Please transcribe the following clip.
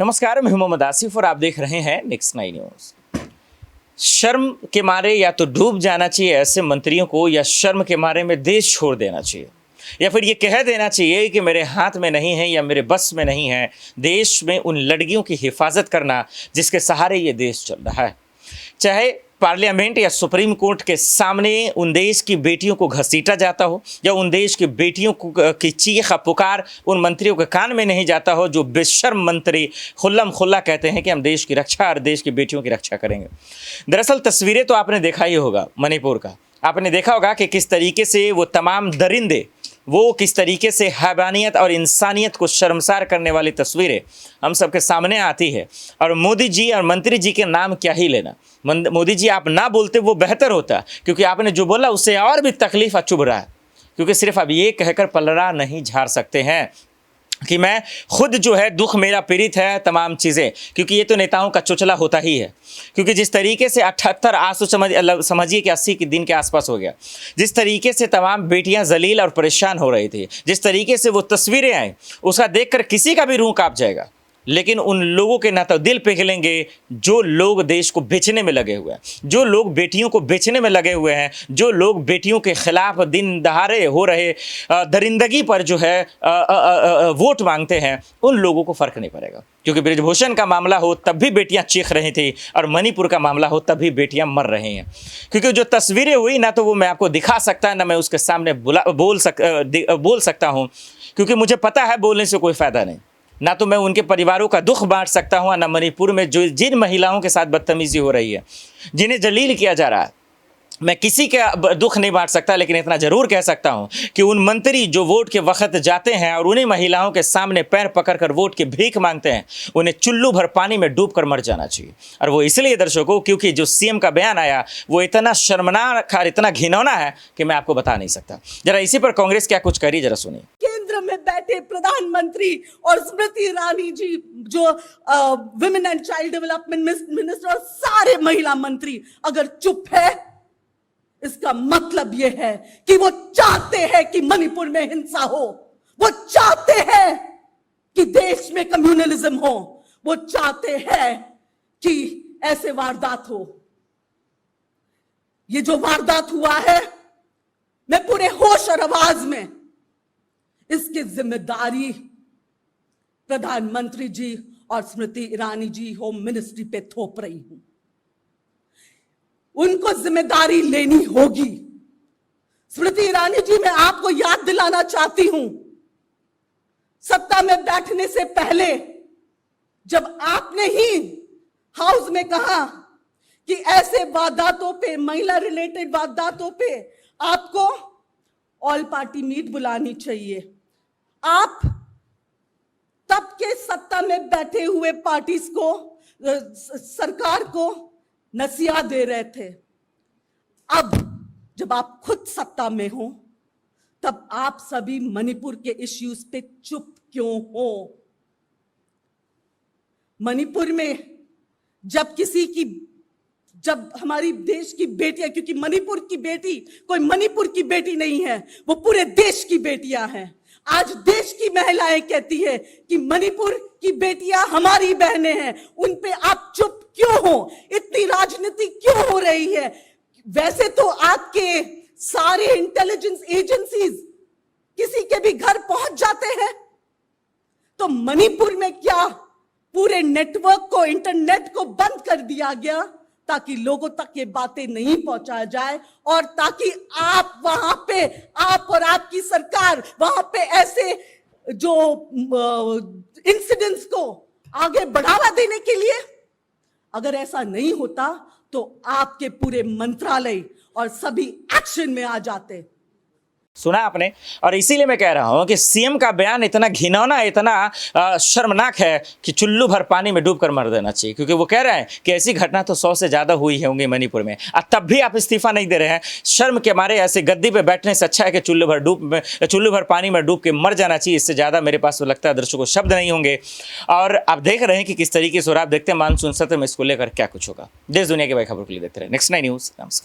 नमस्कार, मैं मोहम्मद आसिफ और आप देख रहे हैं नेक्स्ट 9 न्यूज़। शर्म के मारे या तो डूब जाना चाहिए ऐसे मंत्रियों को, या शर्म के मारे में देश छोड़ देना चाहिए, या फिर ये कह देना चाहिए कि मेरे हाथ में नहीं है या मेरे बस में नहीं है देश में उन लड़कियों की हिफाजत करना जिसके सहारे ये देश चल रहा है। चाहे पार्लियामेंट या सुप्रीम कोर्ट के सामने उन देश की बेटियों को घसीटा जाता हो, या उन देश की बेटियों की चीख पुकार उन मंत्रियों के कान में नहीं जाता हो जो बेशर्म मंत्री खुल्लम खुल्ला कहते हैं कि हम देश की रक्षा और देश की बेटियों की रक्षा करेंगे। दरअसल तस्वीरें तो आपने देखा ही होगा मणिपुर का, आपने देखा होगा कि किस तरीके से वो तमाम दरिंदे, वो किस तरीके से हैवानियत और इंसानियत को शर्मसार करने वाली तस्वीरें हम सबके सामने आती है। और मोदी जी और मंत्री जी के नाम क्या ही लेना, मोदी जी आप ना बोलते वो बेहतर होता, क्योंकि आपने जो बोला उससे और भी तकलीफ चुभ रहा है। क्योंकि सिर्फ अब ये कहकर पलड़ा नहीं झाड़ सकते हैं कि मैं खुद जो है दुख मेरा पीड़ित है तमाम चीज़ें, क्योंकि ये तो नेताओं का चुचला होता ही है। क्योंकि जिस तरीके से 78 आज तो समझिए कि 80 के दिन के आसपास हो गया, जिस तरीके से तमाम बेटियां जलील और परेशान हो रही थी, जिस तरीके से वो तस्वीरें आई, उसका देखकर किसी का भी रूह कांप जाएगा। लेकिन उन लोगों के ना तो दिल पिघलेंगे जो लोग देश को बेचने में लगे हुए हैं, जो लोग बेटियों को बेचने में लगे हुए हैं, जो लोग बेटियों के खिलाफ दिन दहाड़े हो रहे दरिंदगी पर जो है वोट मांगते हैं, उन लोगों को फ़र्क नहीं पड़ेगा। क्योंकि ब्रिजभूषण का मामला हो तब भी बेटियां चीख रही थी, और मणिपुर का मामला हो तब भी बेटियां मर रही हैं। क्योंकि जो तस्वीरें हुई ना तो वो मैं आपको दिखा सकता, ना मैं उसके सामने बोल सकता हूँ, क्योंकि मुझे पता है बोलने से कोई फ़ायदा नहीं। ना तो मैं उनके परिवारों का दुख बांट सकता हूँ, ना मणिपुर में जो जिन महिलाओं के साथ बदतमीजी हो रही है, जिन्हें जलील किया जा रहा है, मैं किसी का दुख नहीं बांट सकता। लेकिन इतना ज़रूर कह सकता हूं कि उन मंत्री जो वोट के वक्त जाते हैं और उन्हीं महिलाओं के सामने पैर पकड़कर वोट की भीख मांगते हैं, उन्हें चुल्लू भर पानी में डूबकर मर जाना चाहिए। और वो इसलिए दर्शकों, क्योंकि जो सीएम का बयान आया वो इतना शर्मनाक और इतना घिनौना है कि मैं आपको बता नहीं सकता। जरा इसी पर कांग्रेस क्या कुछ करी, जरा सुनिए। केंद्र में बैठे प्रधानमंत्री और स्मृति ईरानी जी जो women and child development minister और सारे महिला मंत्री अगर चुप है, इसका मतलब यह है कि वो चाहते हैं कि मणिपुर में हिंसा हो, वो चाहते हैं कि देश में कम्युनलिज्म हो, वो चाहते हैं कि ऐसे वारदात हो। ये जो वारदात हुआ है, मैं पूरे होश और आवाज में इसकी जिम्मेदारी प्रधानमंत्री जी और स्मृति ईरानी जी होम मिनिस्ट्री पे थोप रही हूं। उनको जिम्मेदारी लेनी होगी। स्मृति ईरानी जी, मैं आपको याद दिलाना चाहती हूं, सत्ता में बैठने से पहले जब आपने ही हाउस में कहा कि ऐसे वारदातों पे, महिला रिलेटेड वारदातों पे आपको ऑल पार्टी मीट बुलानी चाहिए, आप तब के सत्ता में बैठे हुए पार्टीज को, सरकार को नसीहत दे रहे थे। अब जब आप खुद सत्ता में हो, तब आप सभी मणिपुर के इश्यूज पे चुप क्यों हो? मणिपुर में जब हमारी देश की बेटियां, क्योंकि मणिपुर की बेटी कोई मणिपुर की बेटी नहीं है, वो पूरे देश की बेटियां हैं। आज देश की महिलाएं कहती है कि मणिपुर की बेटियां हमारी बहनें हैं, उन पे आप चुप क्यों हो? इतनी राजनीति क्यों हो रही है? वैसे तो आपके सारे इंटेलिजेंस एजेंसीज किसी के भी घर पहुंच जाते हैं, तो मणिपुर में क्या पूरे नेटवर्क को, इंटरनेट को बंद कर दिया गया ताकि लोगों तक ये बातें नहीं पहुंचाया जाए, और ताकि आप वहां पे, आप और आपकी सरकार वहां पे ऐसे जो इंसिडेंट्स को आगे बढ़ावा देने के लिए, अगर ऐसा नहीं होता तो आपके पूरे मंत्रालय और सभी एक्शन में आ जाते। सुना आपने, और इसीलिए मैं कह रहा हूं कि सीएम का बयान इतना घिनौना, इतना शर्मनाक है कि चुल्लू भर पानी में डूबकर मर देना चाहिए। क्योंकि वो कह रहे हैं कि ऐसी घटना तो 100 से ज़्यादा हुई होंगी मणिपुर में, और तब भी आप इस्तीफा नहीं दे रहे हैं। शर्म के मारे ऐसे गद्दी पे बैठने से अच्छा है कि चुल्लू भर पानी में डूब के मर जाना चाहिए। इससे ज़्यादा मेरे पास तो लगता है दर्शकों को शब्द नहीं होंगे। और आप देख रहे हैं कि किस तरीके से, और आप देखते हैं मानसून सत्र में इसको लेकर क्या कुछ होगा। देश दुनिया की बड़ी खबरों के लिए देखते रहे नेक्स्ट 9 न्यूज़। नमस्कार।